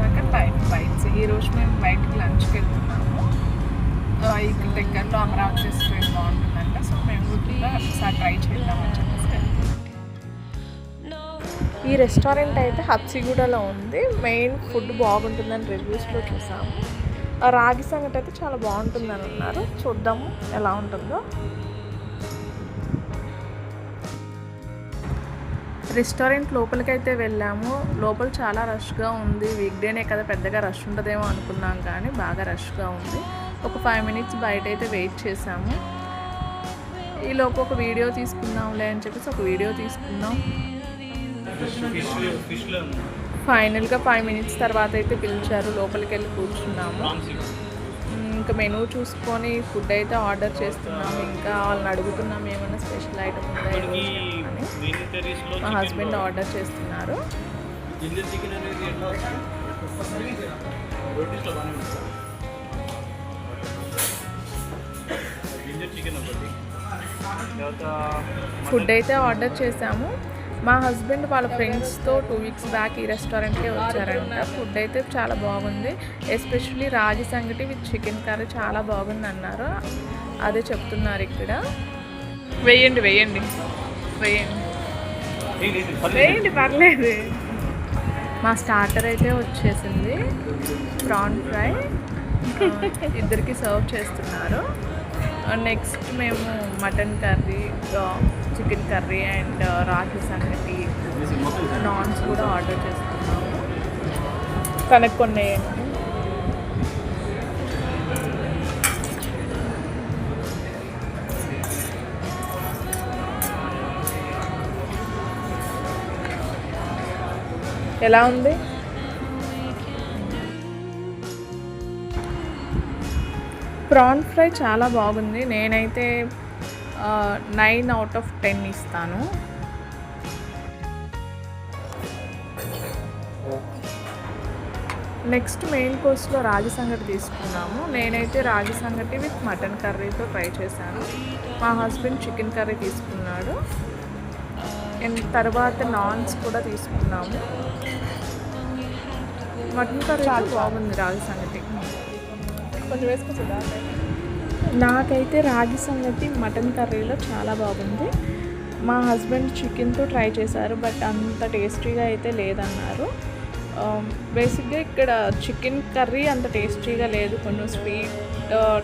దాకా time bytes. ఈరోజు మేము బయటికి లంచ్కి వెళ్తున్నాము. ఇక్కడ దగ్గరలో అమరావతి రెస్టారెంట్ బాగుంటుందంట. సో మేము కూడా ఒకసారి ట్రై చేద్దామని చెప్పేసి వెళ్తున్నాం. ఈ రెస్టారెంట్ అయితే హబ్సిగూడలో ఉంది. మెయిన్ ఫుడ్ బాగుంటుందని రివ్యూస్లో చూసాము. రాగి సంగటి అయితే చాలా బాగుంటుందని అన్నారు. చూద్దాము ఎలా ఉంటుందో. రెస్టారెంట్ లోపలికైతే వెళ్ళాము. లోపల చాలా రష్గా ఉంది. వీక్డేనే కదా, పెద్దగా రష్ ఉండదేమో అనుకున్నాం, కానీ బాగా రష్గా ఉంది. ఒక 5 minutes బయట అయితే వెయిట్ చేసాము. ఈలోపు ఒక వీడియో తీసుకుందాంలే అని చెప్పేసి ఒక వీడియో తీసుకున్నాం. ఫైనల్గా 5 minutes తర్వాత అయితే పిలిచారు. లోపలికి వెళ్ళి కూర్చున్నాము. ఇంకా మెనూ చూసుకొని ఫుడ్ అయితే ఆర్డర్ చేస్తున్నాము. ఇంకా వాళ్ళని అడుగుతున్నాము ఏమైనా స్పెషల్ ఐటమ్ ఉందా అని. మా హస్బెండ్ ఆర్డర్ చేస్తున్నారు. ఫుడ్ అయితే ఆర్డర్ చేసాము. మా హస్బెండ్ వాళ్ళ ఫ్రెండ్స్తో 2 weeks బ్యాక్ ఈ రెస్టారెంట్కే వచ్చారంట. ఫుడ్ అయితే చాలా బాగుంది. ఎస్పెషల్లీ రాగి సంగటి విత్ చికెన్ కర్రీ చాలా బాగుంది అన్నారు. అదే చెప్తున్నారు ఇక్కడ. వేయండి వేయండి వేయండి వేయండి, పర్లేదు. మా స్టార్టర్ అయితే వచ్చేసింది. ప్రాన్ ఫ్రై ఇద్దరికి సర్వ్ చేస్తున్నారు. నెక్స్ట్ మేము mutton curry, chicken curry and రాగి సంగటి, నాన్స్ కూడా ఆర్డర్ చేస్తున్నాము. కనుక కొన్ని ఎలా ఉంది? ప్రాన్ ఫ్రై చాలా బాగుంది. నేనైతే 9 out of 10 ఇస్తాను. నెక్స్ట్ మెయిన్ కోర్స్లో రాగి సంగటి తీసుకున్నాము. నేనైతే రాగి సంగటి విత్ మటన్ కర్రీతో ట్రై చేశాను. మా హస్బెండ్ చికెన్ కర్రీ తీసుకున్నాడు. అండ్ తర్వాత నాన్స్ కూడా తీసుకున్నాము. మటన్ కర్రీ చాలా బాగుంది. రాగి సంగటి కొంచెం వేసుకొచ్చిందా? నాకైతే రాగి సంగటి మటన్ కర్రీలో చాలా బాగుంది. మా హస్బెండ్ చికెన్తో ట్రై చేశారు, బట్ అంత టేస్టీగా అయితే లేదన్నారు. బేసిక్గా ఇక్కడ చికెన్ కర్రీ అంత టేస్టీగా లేదు. కొంచెం స్వీట్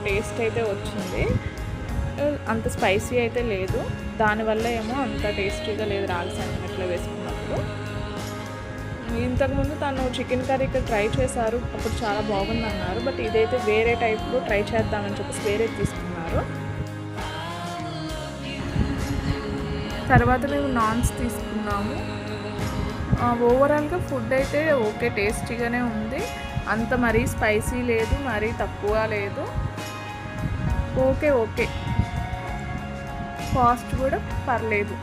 టేస్ట్ అయితే వచ్చింది. అంత స్పైసీ అయితే లేదు. దానివల్ల ఏమో అంత టేస్టీగా లేదు రాగి సంగటిలో వేసుకున్నప్పుడు. ఇంతకుముందు తను చికెన్ కర్రీ ఇక్కడ ట్రై చేశారు, అప్పుడు చాలా బాగుంది అన్నారు. బట్ ఇదైతే వేరే టైప్లో ట్రై చేద్దామని చెప్పేసి వేరే తీసుకున్నారు. తర్వాత మేము నాన్స్ తీసుకున్నాము. ఓవరాల్గా ఫుడ్ అయితే ఓకే, టేస్టీగానే ఉంది. అంత మరీ స్పైసీ లేదు, మరీ తక్కువ లేదు. ఓకే ఓకే, కాస్ట్ కూడా పర్లేదు,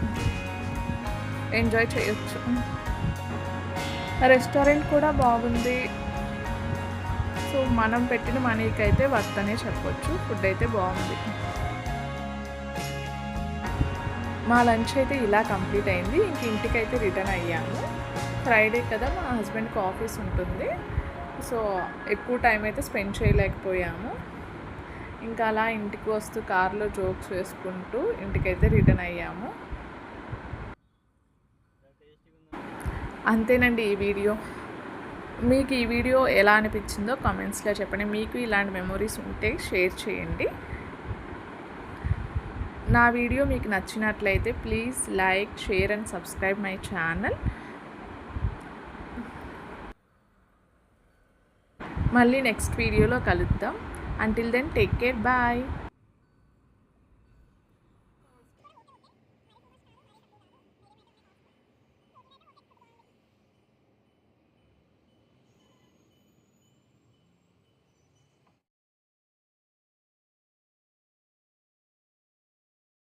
ఎంజాయ్ చేయొచ్చు. రెస్టారెంట్ కూడా బాగుంది. సో మనం పెట్టిన మనీకి అయితే వర్త్ అనే చెప్పొచ్చు. ఫుడ్ అయితే బాగుంది. మా లంచ్ అయితే ఇలా కంప్లీట్ అయింది. ఇంక ఇంటికైతే రిటర్న్ అయ్యాము. ఫ్రైడే కదా, మా హస్బెండ్కి ఆఫీస్ ఉంటుంది. సో ఎక్కువ టైం అయితే స్పెండ్ చేయలేకపోయాము. ఇంకా అలా ఇంటికి వస్తూ కార్లో జోక్స్ వేసుకుంటూ ఇంటికైతే రిటర్న్ అయ్యాము. అంతేనండి ఈ వీడియో. మీకు ఈ వీడియో ఎలా అనిపించిందో కామెంట్స్లో చెప్పండి. మీకు ఇలాంటి మెమొరీస్ ఉంటే షేర్ చేయండి. నా వీడియో మీకు నచ్చినట్లయితే please like, share and subscribe my channel. మళ్ళీ నెక్స్ట్ వీడియోలో కలుద్దాం. Until then take care, bye.